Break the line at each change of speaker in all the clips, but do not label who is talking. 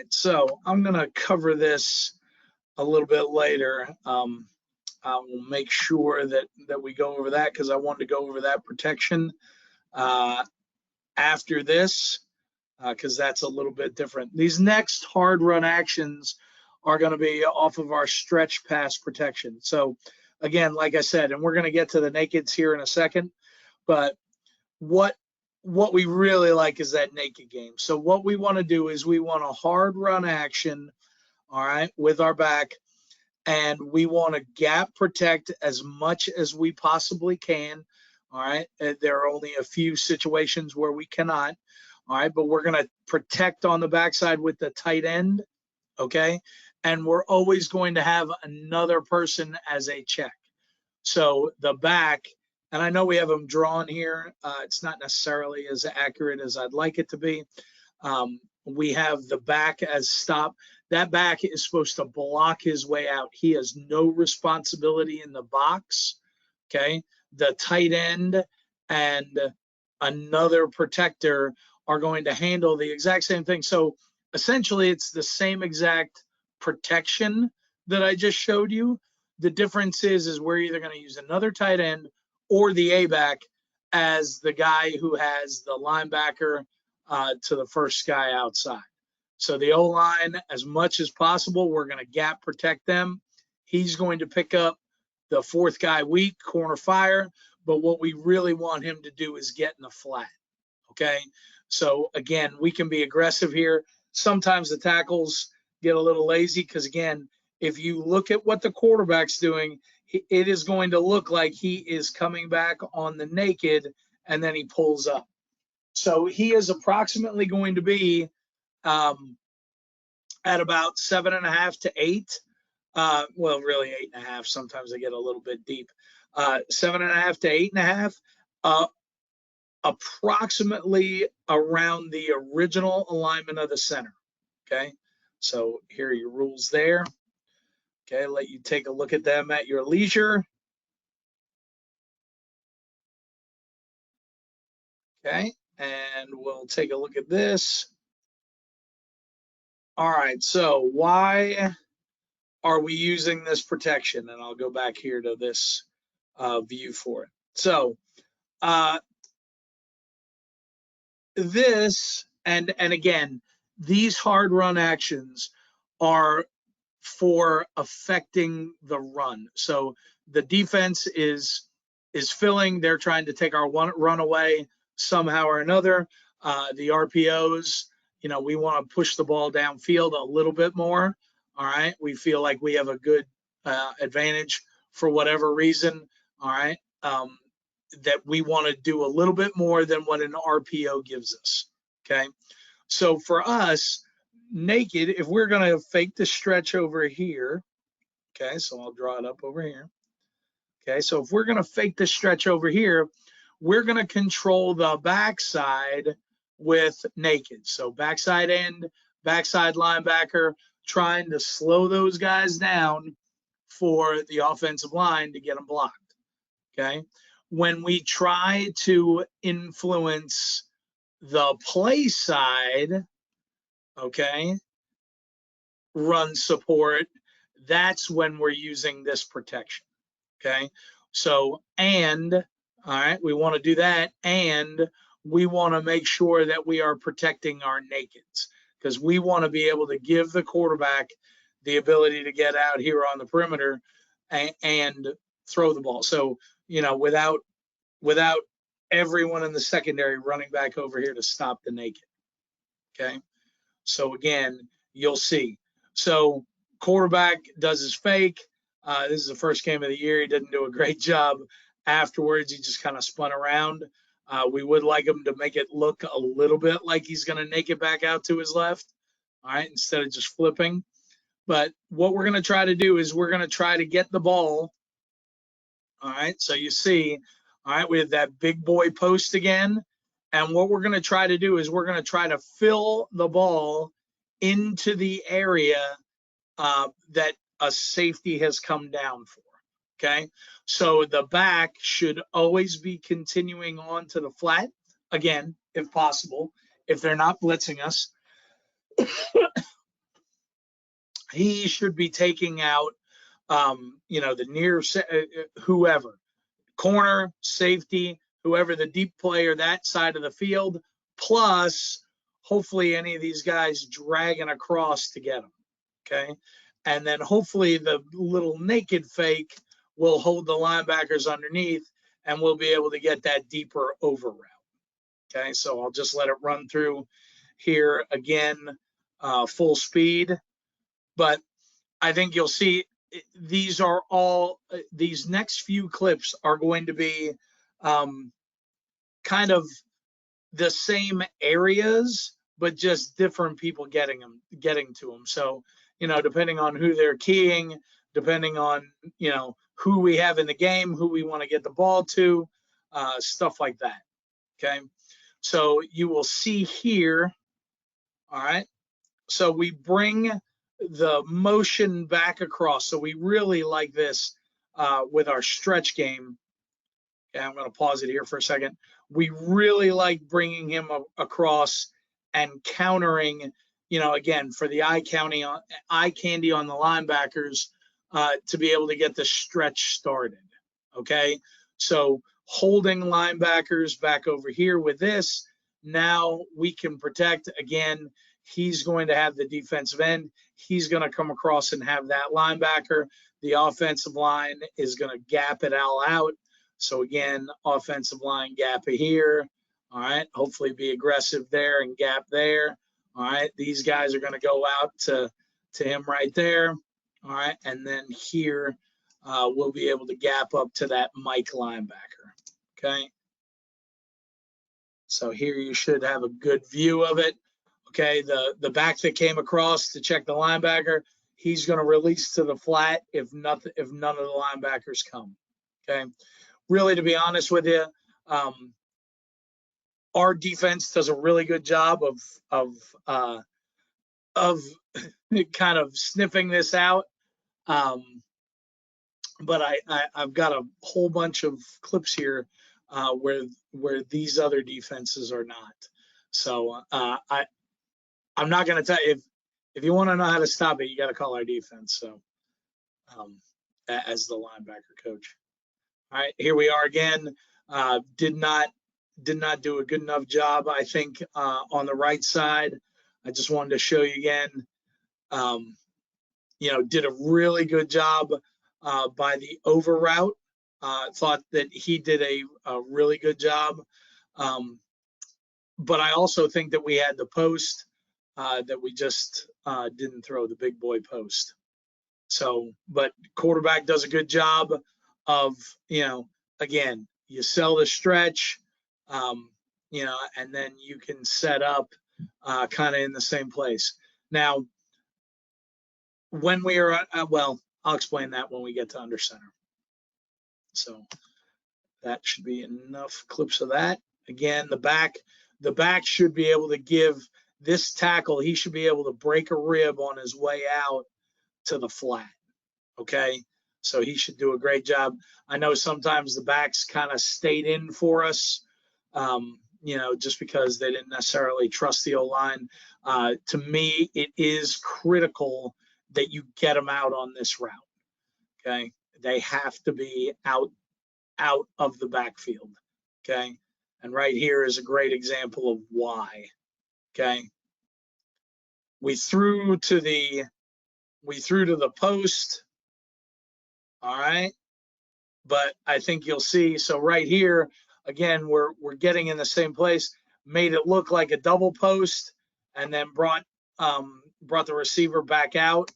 right, so I'm going to cover this a little bit later. I will make sure that we go over that because I wanted to go over that protection after this because that's a little bit different. These next hard run actions are going to be off of our stretch pass protection. So again, like I said, and we're going to get to the nakeds here in a second, but what we really like is that naked game. So what we want to do is we want a hard run action, all right, with our back, and we want to gap protect as much as we possibly can, all right. There are only a few situations where we cannot, all right, but we're going to protect on the backside with the tight end, okay, and we're always going to have another person as a check. So the back, and I know we have them drawn here. It's not necessarily as accurate as I'd like it to be. We have the back as stop. That back is supposed to block his way out. He has no responsibility in the box, okay? The tight end and another protector are going to handle the exact same thing. So essentially, it's the same exact protection that I just showed you. The difference is we're either going to use another tight end or the A-back as the guy who has the linebacker to the first guy outside. So the O-line, as much as possible, we're going to gap protect them. He's going to pick up the fourth guy weak, corner fire, but what we really want him to do is get in the flat, okay? So again, we can be aggressive here. Sometimes the tackles get a little lazy because, again, if you look at what the quarterback's doing, it is going to look like he is coming back on the naked and then he pulls up. So he is approximately going to be at about 7.5 to 8. Well, really 8.5. Sometimes I get a little bit deep. 7.5 to 8.5. Approximately around the original alignment of the center. Okay. So here are your rules there. Okay, let you take a look at them at your leisure. Okay, and we'll take a look at this. All right, so why are we using this protection? And I'll go back here to this view for it. So this, and again, these hard run actions are for affecting the run. So the defense is filling. They're trying to take our run away somehow or another. The RPOs, you know, we want to push the ball downfield a little bit more. All right. We feel like we have a good advantage for whatever reason. All right. That we want to do a little bit more than what an RPO gives us. Okay. So for us, naked, if we're going to fake the stretch over here, okay, so I'll draw it up over here. Okay, so if we're going to fake the stretch over here, we're going to control the backside with naked. So backside end, backside linebacker, trying to slow those guys down for the offensive line to get them blocked. Okay, when we try to influence the play side, okay, run support, that's when we're using this protection, okay? So, and, all right, we want to do that, and we want to make sure that we are protecting our nakeds because we want to be able to give the quarterback the ability to get out here on the perimeter and throw the ball. So, you know, without everyone in the secondary running back over here to stop the naked, okay? So again, you'll see. So quarterback does his fake. This is the first game of the year. He didn't do a great job. Afterwards, he just kind of spun around. We would like him to make it look a little bit like he's going to make it back out to his left, all right, instead of just flipping. But what we're going to try to do is we're going to try to get the ball, all right? So you see, all right, we have that big boy post again. And what we're going to try to do is we're going to try to fill the ball into the area that a safety has come down for, okay? So the back should always be continuing on to the flat, again, if possible, if they're not blitzing us. he should be taking out, the near whoever, corner, safety, whoever the deep player that side of the field, plus hopefully any of these guys dragging across to get them. Okay. And then hopefully the little naked fake will hold the linebackers underneath and we'll be able to get that deeper over route. Okay. So I'll just let it run through here again, full speed. But I think you'll see these next few clips are going to be kind of the same areas, but just different people getting to them. So, depending on who they're keying, depending on, who we have in the game, who we want to get the ball to, stuff like that. Okay. So you will see here. All right. So we bring the motion back across. So we really like this with our stretch game. Okay, I'm going to pause it here for a second. We really like bringing him across and countering, again, for the eye candy on the linebackers to be able to get the stretch started. Okay, so holding linebackers back over here with this, now we can protect. Again, he's going to have the defensive end. He's going to come across and have that linebacker. The offensive line is going to gap it all out. So again, offensive line gap here. All right, hopefully be aggressive there and gap there. All right, these guys are going to go out to him right there. All right, and then here we'll be able to gap up to that Mike linebacker. Okay, so here you should have a good view of it. Okay, the back that came across to check the linebacker, he's going to release to the flat if none of the linebackers come. Okay, really, to be honest with you, our defense does a really good job of kind of sniffing this out. But I've got a whole bunch of clips here where these other defenses are not. So I'm not going to tell you, if you want to know how to stop it, you got to call our defense. So as the linebacker coach. All right, here we are again. Did not do a good enough job, I think, on the right side. I just wanted to show you again. Did a really good job by the over route. Thought that he did a really good job. But I also think that we had the post that we just didn't throw, the big boy post. So, but quarterback does a good job of, again, you sell the stretch, and then you can set up kind of in the same place. Now, when we are, well, I'll explain that when we get to under center. So that should be enough clips of that. Again, the back should be able to give this tackle, he should be able to break a rib on his way out to the flat. Okay. So he should do a great job. I know sometimes the backs kind of stayed in for us, just because they didn't necessarily trust the O-line. To me, it is critical that you get them out on this route. Okay. They have to be out of the backfield. Okay. And right here is a great example of why. Okay. We threw to the post. All right. But I think you'll see, so right here, again, we're getting in the same place, made it look like a double post, and then brought the receiver back out.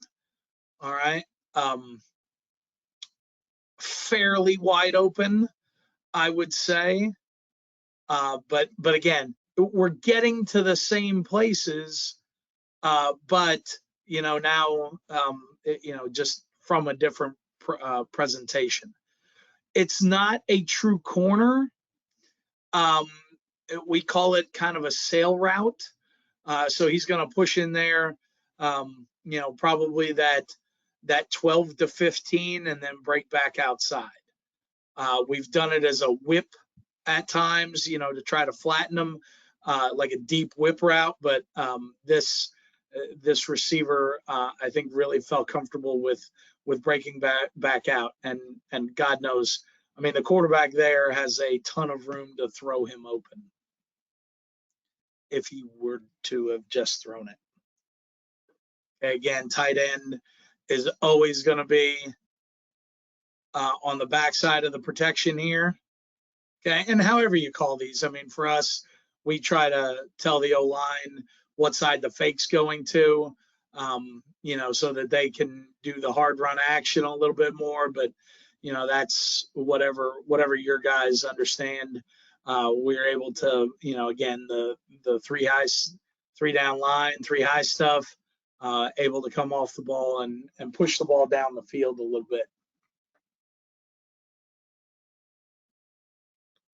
All right. Fairly wide open, I would say. But again, we're getting to the same places, but now just from a different presentation. It's not a true corner. We call it kind of a sail route. So he's going to push in there, probably that 12 to 15 and then break back outside. We've done it as a whip at times, to try to flatten them, like a deep whip route. But this this receiver, I think, really felt comfortable with breaking back out, and God knows, I mean, the quarterback there has a ton of room to throw him open if he were to have just thrown it. Again, tight end is always going to be on the backside of the protection here. Okay, and however you call these, I mean, for us, we try to tell the O-line what side the fake's going to, so that they can do the hard run action a little bit more. But, that's whatever your guys understand. We're able to, again, the three down line, three high stuff, able to come off the ball and push the ball down the field a little bit.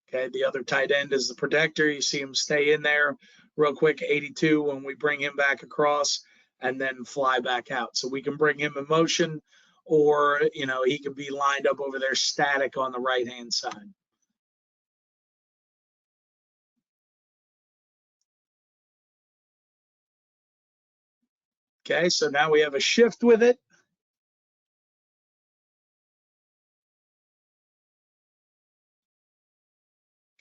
Okay, the other tight end is the protector. You see him stay in there real quick, 82 when we bring him back across, and then fly back out. So we can bring him in motion, or, he could be lined up over there static on the right-hand side. Okay, so now we have a shift with it.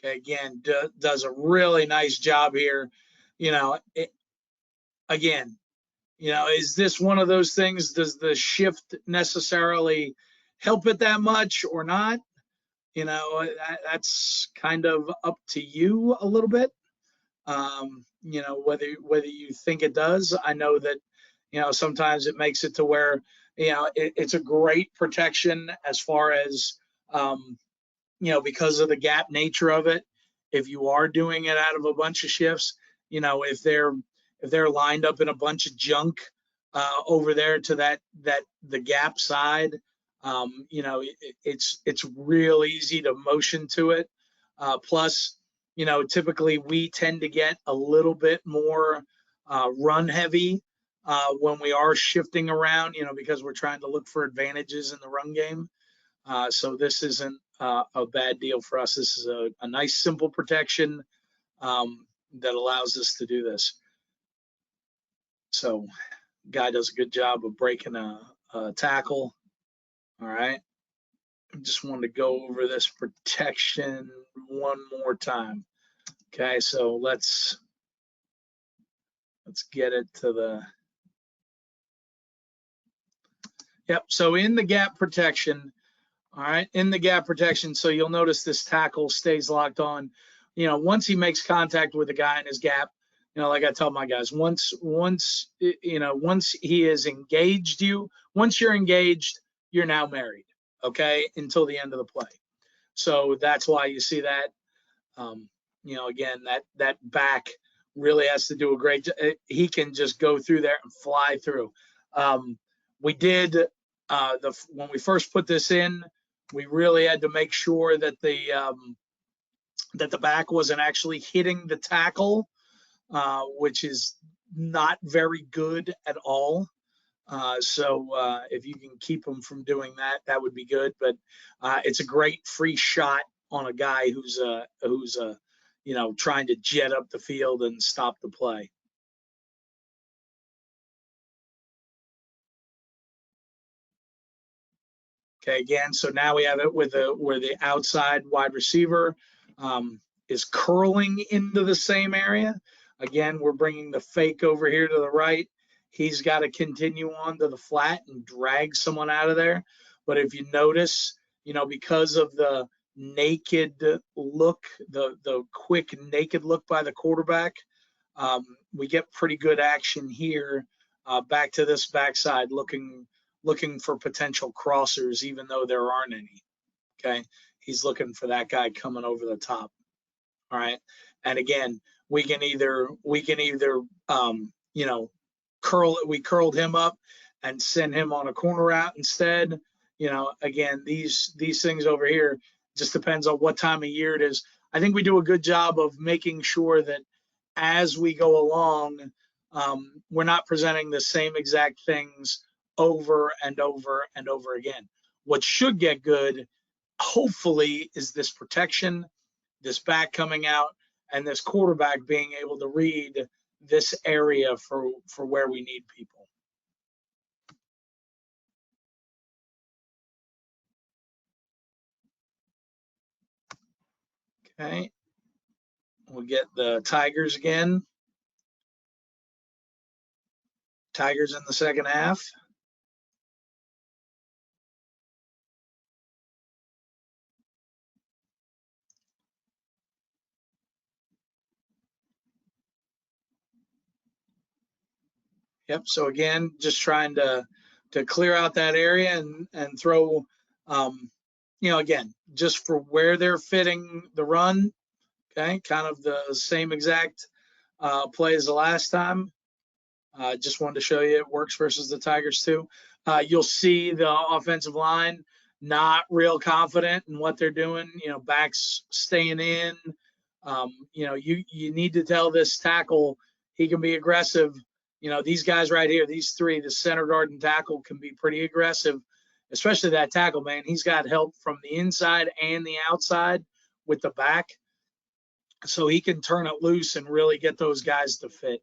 Okay, again, does a really nice job here. Again, is this one of those things? Does the shift necessarily help it that much or not? That's kind of up to you a little bit. Whether you think it does. I know that, sometimes it makes it to where, it's a great protection as far as, because of the gap nature of it. If you are doing it out of a bunch of shifts, if they're lined up in a bunch of junk over there to the gap side, it's real easy to motion to it. Plus, typically we tend to get a little bit more run heavy when we are shifting around, because we're trying to look for advantages in the run game. So this isn't a bad deal for us. This is a nice, simple protection that allows us to do this. So guy does a good job of breaking a tackle. All right. I just wanted to go over this protection one more time. Okay, so let's get it to the, yep. So in the gap protection, all right, in the gap protection, so you'll notice this tackle stays locked on. Once he makes contact with the guy in his gap, like I tell my guys, once he has engaged you, once you're engaged, you're now married, okay, until the end of the play. So that's why you see that. Again, that back really has to do a great job. He can just go through there and fly through. We did when we first put this in, we really had to make sure that the back wasn't actually hitting the tackle, which is not very good at all. So if you can keep them from doing that, that would be good. But it's a great free shot on a guy who's trying to jet up the field and stop the play. Okay, again, so now we have it where the outside wide receiver is curling into the same area. Again, we're bringing the fake over here to the right. He's got to continue on to the flat and drag someone out of there. But if you notice, because of the naked look, the quick naked look by the quarterback, we get pretty good action here back to this backside looking for potential crossers, even though there aren't any. Okay, he's looking for that guy coming over the top. All right, and again, we can either curled him up and send him on a corner route instead. Again, these things over here just depends on what time of year it is. I think we do a good job of making sure that as we go along, we're not presenting the same exact things over and over and over again. What should get good, hopefully, is this protection, this back coming out, and this quarterback being able to read this area for where we need people. Okay, we'll get the Tigers again. Tigers in the second half. Yep. So again, just trying to clear out that area and throw, again, just for where they're fitting the run. Okay, kind of the same exact play as the last time. Just wanted to show you it works versus the Tigers too. You'll see the offensive line not real confident in what they're doing. Backs staying in. You need to tell this tackle he can be aggressive. These guys right here, these three, the center guard and tackle can be pretty aggressive, especially that tackle, man. He's got help from the inside and the outside with the back, so he can turn it loose and really get those guys to fit.